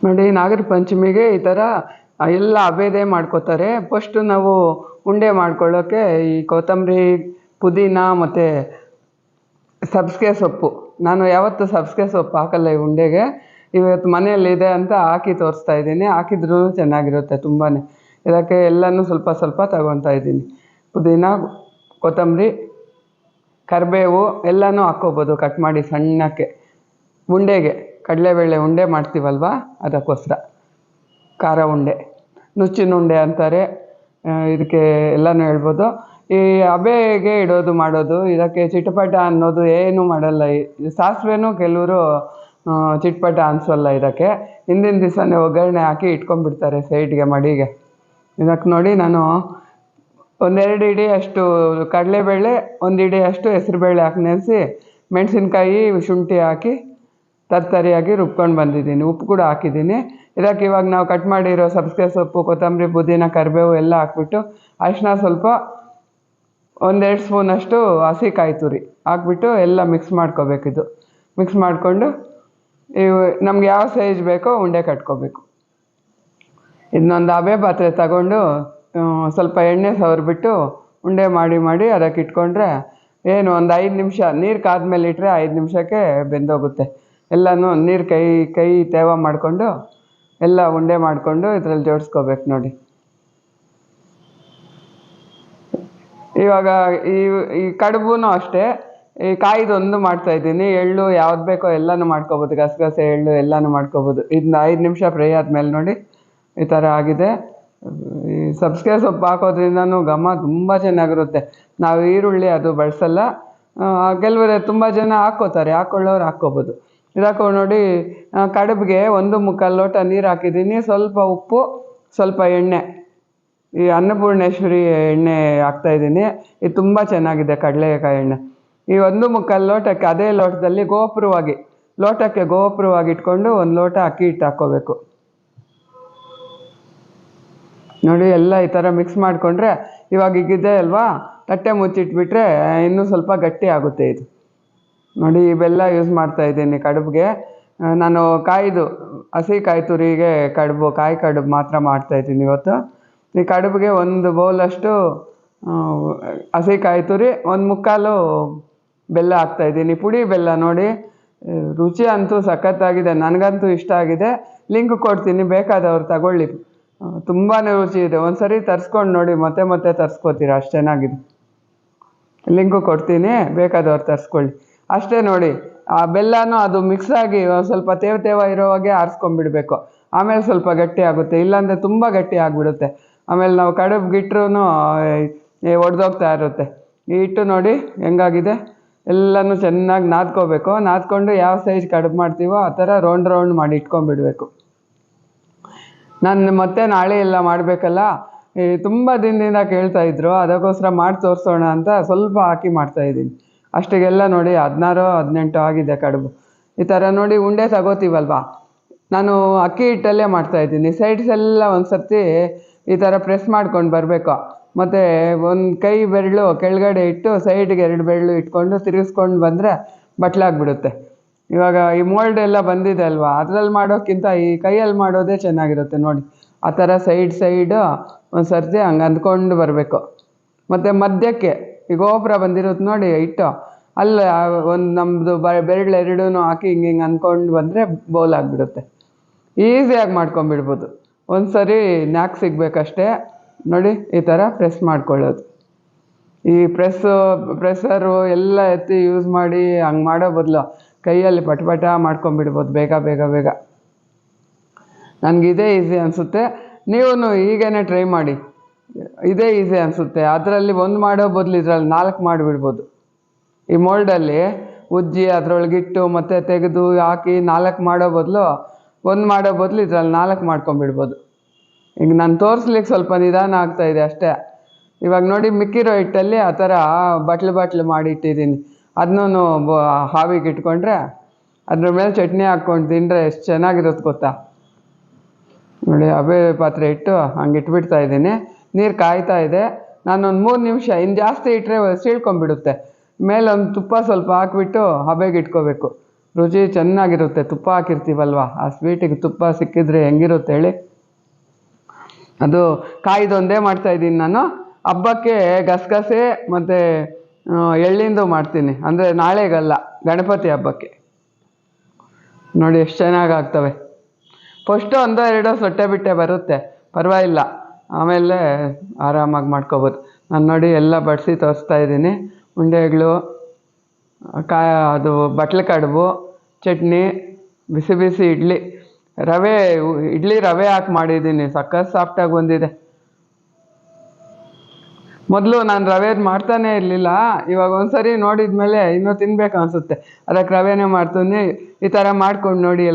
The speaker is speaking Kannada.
ನೋಡಿ, ನಾಗರ ಪಂಚಮಿಗೆ ಈ ಥರ ಎಲ್ಲ ಹಬೇದೇ ಮಾಡ್ಕೋತಾರೆ. ಫಸ್ಟು ನಾವು ಉಂಡೆ ಮಾಡ್ಕೊಳ್ಳೋಕ್ಕೆ ಈ ಕೊತ್ತಂಬರಿ, ಪುದೀನ ಮತ್ತು ಸಬ್ಬಸಿಗೆ ಸೊಪ್ಪು. ನಾನು ಯಾವತ್ತೂ ಸಬ್ಬಸಿಗೆ ಸೊಪ್ಪು ಹಾಕಲ್ಲ ಈ ಉಂಡೆಗೆ. ಇವತ್ತು ಮನೆಯಲ್ಲಿದೆ ಅಂತ ಹಾಕಿ ತೋರಿಸ್ತಾ ಇದ್ದೀನಿ. ಹಾಕಿದ್ರೂ ಚೆನ್ನಾಗಿರುತ್ತೆ ತುಂಬಾ. ಇದಕ್ಕೆ ಎಲ್ಲನೂ ಸ್ವಲ್ಪ ಸ್ವಲ್ಪ ತಗೊತಾ ಇದ್ದೀನಿ. ಪುದೀನ, ಕೊತ್ತಂಬರಿ, ಕರಿಬೇವು ಎಲ್ಲನೂ ಹಾಕ್ಕೋಬೋದು ಕಟ್ ಮಾಡಿ ಸಣ್ಣಕ್ಕೆ. ಉಂಡೆಗೆ ಕಡಲೆಬೇಳೆ ಉಂಡೆ ಮಾಡ್ತೀವಲ್ವ, ಅದಕ್ಕೋಸ್ಕರ. ಖಾರ ಉಂಡೆ, ನುಚ್ಚಿನ ಉಂಡೆ ಅಂತಾರೆ ಇದಕ್ಕೆ, ಎಲ್ಲನೂ ಹೇಳ್ಬೋದು. ಈ ಹಬೆಗೆ ಇಡೋದು ಮಾಡೋದು, ಇದಕ್ಕೆ ಚಿಟಪಟ ಅನ್ನೋದು ಏನೂ ಮಾಡಲ್ಲ. ಸಾಸಿವೆನೂ ಕೆಲವರು ಚಿಟಪಟ ಅನಿಸೋಲ್ಲ ಇದಕ್ಕೆ. ಹಿಂದಿನ ದಿವಸನೇ ಒಗ್ಗರಣೆ ಹಾಕಿ ಇಟ್ಕೊಂಡ್ಬಿಡ್ತಾರೆ ಸೈಡ್ಗೆ ಮಡಿಗೆ. ಇದಕ್ಕೆ ನೋಡಿ, ನಾನು 1-2 ಹಿಡಿ ಅಷ್ಟು ಕಡಲೆಬೇಳೆ, 1 ಹಿಡಿ ಅಷ್ಟು ಹೆಸರುಬೇಳೆ ಹಾಕಿ ನೆನೆಸಿ, ಮೆಣಸಿನ್ಕಾಯಿ, ಶುಂಠಿ ಹಾಕಿ ತರ್ತರಿಯಾಗಿ ರುಬ್ಕೊಂಡು ಬಂದಿದ್ದೀನಿ. ಉಪ್ಪು ಕೂಡ ಹಾಕಿದ್ದೀನಿ. ಇದಕ್ಕೆ ಇವಾಗ ನಾವು ಕಟ್ ಮಾಡಿರೋ ಸಬ್ಬಸಿಗೆ ಸೊಪ್ಪು, ಕೊತ್ತಂಬರಿ, ಪುದೀನ, ಕರಿಬೇವು ಎಲ್ಲ ಹಾಕ್ಬಿಟ್ಟು, ಅರಿಶಿನ ಸ್ವಲ್ಪ, 1-2 ಸ್ಪೂನಷ್ಟು ಹಸಿ ಕಾಯಿ ತುರಿ ಹಾಕ್ಬಿಟ್ಟು ಎಲ್ಲ ಮಿಕ್ಸ್ ಮಾಡ್ಕೋಬೇಕಿದು. ಮಿಕ್ಸ್ ಮಾಡಿಕೊಂಡು ಇವು ನಮ್ಗೆ ಯಾವ ಸೈಜ್ ಬೇಕೋ ಉಂಡೆ ಕಟ್ಕೋಬೇಕು. ಇನ್ನೊಂದು ಹಬೆ ಪಾತ್ರೆ ತಗೊಂಡು ಸ್ವಲ್ಪ ಎಣ್ಣೆ ಸವರ್ಬಿಟ್ಟು ಉಂಡೆ ಮಾಡಿ ಮಾಡಿ ಅದಕ್ಕೆ ಇಟ್ಕೊಂಡ್ರೆ ಏನು ಒಂದು 5 ನಿಮಿಷ, ನೀರು ಕಾದ್ಮೇಲೆ ಇಟ್ಟರೆ 5 ನಿಮಿಷಕ್ಕೆ ಬೆಂದೋಗುತ್ತೆ. ಎಲ್ಲನೂ ನೀರು ಕೈ ತೇವ ಮಾಡಿಕೊಂಡು ಎಲ್ಲ ಉಂಡೆ ಮಾಡಿಕೊಂಡು ಇದರಲ್ಲಿ ಜೋಡಿಸ್ಕೋಬೇಕು ನೋಡಿ. ಇವಾಗ ಈ ಕಡುಬೂ ಅಷ್ಟೇ, ಈ ಕಾಯ್ದೊಂದು ಮಾಡ್ತಾಯಿದ್ದೀನಿ. ಎಳ್ಳು ಯಾವ್ದು ಬೇಕೋ ಎಲ್ಲನೂ ಮಾಡ್ಕೋಬೋದು, ಗಸಗಸೆ, ಎಳ್ಳು ಎಲ್ಲನೂ ಮಾಡ್ಕೋಬೋದು. ಇದನ್ನ 5 ನಿಮಿಷ ಫ್ರೈ ಆದಮೇಲೆ ನೋಡಿ ಈ ಥರ ಆಗಿದೆ. ಈ ಸಬ್ಬಸಿಗೆ ಸೊಪ್ಪು ಹಾಕೋದ್ರಿಂದನೂ ಘಮ ತುಂಬ ಚೆನ್ನಾಗಿರುತ್ತೆ. ನಾವು ಈರುಳ್ಳಿ ಅದು ಬಳಸಲ್ಲ. ಕೆಲವರು ತುಂಬ ಜನ ಹಾಕ್ಕೊಳ್ಳೋರು ಹಾಕ್ಕೋಬೋದು. ಇದಕ್ಕೂ ನೋಡಿ, ಕಡುಬಿಗೆ 1 ಲೋಟ ನೀರು ಹಾಕಿದ್ದೀನಿ. ಸ್ವಲ್ಪ ಉಪ್ಪು, ಸ್ವಲ್ಪ ಎಣ್ಣೆ, ಈ ಅನ್ನಪೂರ್ಣೇಶ್ವರಿ ಎಣ್ಣೆ ಹಾಕ್ತಾಯಿದ್ದೀನಿ. ಇದು ತುಂಬ ಚೆನ್ನಾಗಿದೆ ಕಡಲೆಕಾಯಿ ಎಣ್ಣೆ. ಈ 1 ಲೋಟಕ್ಕೆ ಅದೇ ಲೋಟದಲ್ಲಿ ಲೋಟಕ್ಕೆ ಗೋಪುರವಾಗಿ ಇಟ್ಕೊಂಡು 1 ಲೋಟ ಅಕ್ಕಿ ಹಿಟ್ಟು ಹಾಕ್ಕೋಬೇಕು ನೋಡಿ. ಎಲ್ಲ ಈ ಥರ ಮಿಕ್ಸ್ ಮಾಡಿಕೊಂಡ್ರೆ ಇವಾಗ ಈಗಿದೆ ಅಲ್ವಾ, ತಟ್ಟೆ ಮುಚ್ಚಿಟ್ಬಿಟ್ರೆ ಇನ್ನೂ ಸ್ವಲ್ಪ ಗಟ್ಟಿ ಆಗುತ್ತೆ ಇದು ನೋಡಿ. ಈ ಬೆಲ್ಲ ಯೂಸ್ ಮಾಡ್ತಾಯಿದ್ದೀನಿ ಕಡುಬಿಗೆ. ನಾನು ಹಸಿ ಕಾಯಿ ತುರಿಗೆ ಕಾಯಿ ಕಡುಬು ಮಾತ್ರ ಮಾಡ್ತಾಯಿದ್ದೀನಿ ಇವತ್ತು. ಈ ಕಡುಬಿಗೆ 1 ಬೌಲಷ್ಟು ಹಸಿ ಕಾಯಿ ತುರಿ, 1/4 ಬೆಲ್ಲ ಹಾಕ್ತಾಯಿದ್ದೀನಿ. ಪುಡಿ ಬೆಲ್ಲ ನೋಡಿ, ರುಚಿ ಅಂತೂ ಸಖತ್ತಾಗಿದೆ. ನನಗಂತೂ ಇಷ್ಟ ಆಗಿದೆ. ಲಿಂಕ್ ಕೊಡ್ತೀನಿ, ಬೇಕಾದವ್ರು ತಗೊಳ್ಳಿ. ತುಂಬಾ ರುಚಿ ಇದೆ. ಒಂದು ಸರಿ ತರಿಸ್ಕೊಂಡು ನೋಡಿ, ಮತ್ತೆ ತರಿಸ್ಕೋತೀರ, ಅಷ್ಟು ಚೆನ್ನಾಗಿದೆ. ಲಿಂಕು ಕೊಡ್ತೀನಿ, ಬೇಕಾದವ್ರು ತರಿಸ್ಕೊಳ್ಳಿ. ಅಷ್ಟೇ ನೋಡಿ, ಆ ಬೆಲ್ಲನೂ ಅದು ಮಿಕ್ಸಾಗಿ ಸ್ವಲ್ಪ ತೇವ ಇರೋವಾಗೆ ಆರಿಸ್ಕೊಂಡ್ಬಿಡ್ಬೇಕು. ಆಮೇಲೆ ಸ್ವಲ್ಪ ಗಟ್ಟಿ ಆಗುತ್ತೆ, ಇಲ್ಲಾಂದರೆ ತುಂಬ ಗಟ್ಟಿ ಆಗಿಬಿಡುತ್ತೆ. ಆಮೇಲೆ ನಾವು ಕಡುಬಿಗಿಟ್ರೂ ಒಡೆದೋಗ್ತಾ ಇರುತ್ತೆ. ಈ ಹಿಟ್ಟು ನೋಡಿ ಹೆಂಗಾಗಿದೆ, ಎಲ್ಲನೂ ಚೆನ್ನಾಗಿ ನಾದ್ಕೋಬೇಕು. ನಾದ್ಕೊಂಡು ಯಾವ ಸೈಜ್ ಕಡುಬು ಮಾಡ್ತೀವೋ ಆ ಥರ ರೌಂಡ್ ಮಾಡಿ ಇಟ್ಕೊಂಡ್ಬಿಡ್ಬೇಕು. ನಾನು ಮತ್ತೆ ನಾಳೆ ಎಲ್ಲ ಮಾಡಬೇಕಲ್ಲ, ತುಂಬ ದಿನದಿಂದ ಕೇಳ್ತಾಯಿದ್ರು, ಅದಕ್ಕೋಸ್ಕರ ಮಾಡಿ ತೋರಿಸೋಣ ಅಂತ ಸ್ವಲ್ಪ ಹಾಕಿ ಮಾಡ್ತಾಯಿದ್ದೀನಿ. ಅಷ್ಟಿಗೆಲ್ಲ ನೋಡಿ 16-18 ಆಗಿದೆ ಕಡುಬು. ಈ ಥರ ನೋಡಿ ಉಂಡೆ ತಗೋತೀವಲ್ವ, ನಾನು ಅಕ್ಕಿ ಹಿಟ್ಟಲ್ಲೇ ಮಾಡ್ತಾಯಿದ್ದೀನಿ. ಸೈಡ್ಸ್ ಎಲ್ಲ ಒಂದು ಸರ್ತಿ ಈ ಥರ ಪ್ರೆಸ್ ಮಾಡ್ಕೊಂಡು ಬರಬೇಕು. ಮತ್ತು ಒಂದು ಕೈ ಬೆರಳು ಕೆಳಗಡೆ ಇಟ್ಟು ಸೈಡ್ಗೆ 2 ಬೆರಳು ಇಟ್ಕೊಂಡು ತಿರುಗಿಸ್ಕೊಂಡು ಬಂದರೆ ಬಟ್ಲಾಗ್ಬಿಡುತ್ತೆ. ಇವಾಗ ಈ ಮೋಲ್ಡ್ ಎಲ್ಲ ಬಂದಿದೆ ಅಲ್ವಾ, ಅದರಲ್ಲಿ ಮಾಡೋಕ್ಕಿಂತ ಈ ಕೈಯಲ್ಲಿ ಮಾಡೋದೇ ಚೆನ್ನಾಗಿರುತ್ತೆ ನೋಡಿ. ಆ ಥರ ಸೈಡು ಒಂದು ಸರ್ತಿ ಹಂಗೆ ಅಂದ್ಕೊಂಡು ಬರಬೇಕು. ಮತ್ತು ಮಧ್ಯಕ್ಕೆ ಈ ಗೋಪುರ ಬಂದಿರುತ್ತೆ ನೋಡಿ ಹಿಟ್ಟು, ಅಲ್ಲಿ ಒಂದು ನಮ್ಮದು ಬೆರಳು 2 ಹಾಕಿ ಹಿಂಗೆ ಅಂದ್ಕೊಂಡು ಬಂದರೆ ಬೌಲ್ ಆಗಿಬಿಡುತ್ತೆ. ಈಸಿಯಾಗಿ ಮಾಡ್ಕೊಂಬಿಡ್ಬೋದು. ಒಂದು ಸರಿ ನ್ಯಾಕ್ ಸಿಗಬೇಕಷ್ಟೇ ನೋಡಿ. ಈ ಥರ ಪ್ರೆಸ್ ಮಾಡ್ಕೊಳ್ಳೋದು. ಈ ಪ್ರೆಸ್ಸರು ಎಲ್ಲ ಎತ್ತಿ ಯೂಸ್ ಮಾಡಿ ಹಂಗೆ ಮಾಡೋ ಬದಲು ಕೈಯಲ್ಲಿ ಪಟ ಮಾಡ್ಕೊಂಬಿಡ್ಬೋದು ಬೇಗ. ನನಗಿದೇ ಈಸಿ ಅನಿಸುತ್ತೆ. ನೀವು ಹೀಗೇ ಟ್ರೈ ಮಾಡಿ, ಇದೇ ಈಸಿ ಅನಿಸುತ್ತೆ. ಅದರಲ್ಲಿ 1 ಮಾಡೋ ಬದಲು ಇದರಲ್ಲಿ 4 ಮಾಡಿಬಿಡ್ಬೋದು. ಈ ಮೋಲ್ಡಲ್ಲಿ ಉಜ್ಜಿ ಅದರೊಳಗಿಟ್ಟು ಮತ್ತೆ ತೆಗೆದು ಹಾಕಿ 4 ಮಾಡೋ ಬದಲು 1 ಮಾಡೋ ಬದಲು ಇದರಲ್ಲಿ 4 ಮಾಡ್ಕೊಂಬಿಡ್ಬೋದು. ಈಗ ನಾನು ತೋರಿಸ್ಲಿಕ್ಕೆ ಸ್ವಲ್ಪ ನಿಧಾನ ಆಗ್ತಾಯಿದೆ ಅಷ್ಟೇ. ಇವಾಗ ನೋಡಿ, ಮಿಕ್ಕಿರೋ ಹಿಟ್ಟಲ್ಲಿ ಆ ಥರ ಬಟ್ಲು ಮಾಡಿ ಇಟ್ಟಿದ್ದೀನಿ. ಅದನ್ನೂ ಹಾವಿಗೆ ಇಟ್ಕೊಂಡ್ರೆ ಅದ್ರ ಮೇಲೆ ಚಟ್ನಿ ಹಾಕ್ಕೊಂಡು ತಿಂದರೆ ಎಷ್ಟು ಚೆನ್ನಾಗಿರುತ್ತೆ ಗೊತ್ತಾ ನೋಡಿ. ಹಬೆ ಪಾತ್ರೆ ಇಟ್ಟು ಹಂಗೆ ಇಟ್ಬಿಡ್ತಾ ಇದ್ದೀನಿ. ನೀರು ಕಾಯ್ತಾ ಇದೆ. ನಾನೊಂದು 3 ನಿಮಿಷ, ಇನ್ನು ಜಾಸ್ತಿ ಇಟ್ಟರೆ ಸೀಳ್ಕೊಂಬಿಡುತ್ತೆ. ಮೇಲೊಂದು ತುಪ್ಪ ಸ್ವಲ್ಪ ಹಾಕ್ಬಿಟ್ಟು ಹಬೆಗೆ ಇಟ್ಕೋಬೇಕು. ರುಚಿ ಚೆನ್ನಾಗಿರುತ್ತೆ. ತುಪ್ಪ ಹಾಕಿರ್ತೀವಲ್ವ, ಆ ಸ್ವೀಟಿಗೆ ತುಪ್ಪ ಸಿಕ್ಕಿದ್ರೆ ಹೆಂಗಿರುತ್ತೆ ಹೇಳಿ. ಅದು ಕಾಯ್ದೊಂದೇ ಮಾಡ್ತಾಯಿದ್ದೀನಿ ನಾನು. ಹಬ್ಬಕ್ಕೆ ಗಸಗಸೆ ಮತ್ತು ಎಳ್ಳಿಂದು ಮಾಡ್ತೀನಿ, ಅಂದರೆ ನಾಳೆಗಲ್ಲ, ಗಣಪತಿ ಹಬ್ಬಕ್ಕೆ. ನೋಡಿ ಎಷ್ಟು ಚೆನ್ನಾಗಿ ಆಗ್ತವೆ. ಫಸ್ಟು ಒಂದೋ ಎರಡೋ ಸೊಟ್ಟೆ ಬಿಟ್ಟೆ ಬರುತ್ತೆ, ಪರವಾಗಿಲ್ಲ, ಆಮೇಲೆ ಆರಾಮಾಗಿ ಮಾಡ್ಕೋಬೋದು. ನಾನು ನೋಡಿ ಎಲ್ಲ ಬಡಿಸಿ ತೋರಿಸ್ತಾ ಇದ್ದೀನಿ. ಉಂಡೆಗಳು, ಅದು ಬಟ್ಲು ಕಡುಬು, ಚಟ್ನಿ, ಬಿಸಿ ಬಿಸಿ ಇಡ್ಲಿ, ಇಡ್ಲಿ ರವೆ ಹಾಕಿ ಮಾಡಿದ್ದೀನಿ, ಸಖತ್ ಸಾಫ್ಟಾಗಿ ಬಂದಿದೆ. ಮೊದಲು ನಾನು ರವೆದು ಮಾಡ್ತಾನೇ ಇರಲಿಲ್ಲ, ಇವಾಗ ಒಂದ್ಸರಿ ನೋಡಿದ ಮೇಲೆ ಇನ್ನೂ ತಿನ್ಬೇಕು ಅನಿಸುತ್ತೆ. ಅದಕ್ಕೆ ರವೆನೇ ಮಾಡ್ತೀನಿ. ಈ ಥರ ಮಾಡ್ಕೊಂಡು ನೋಡಿ.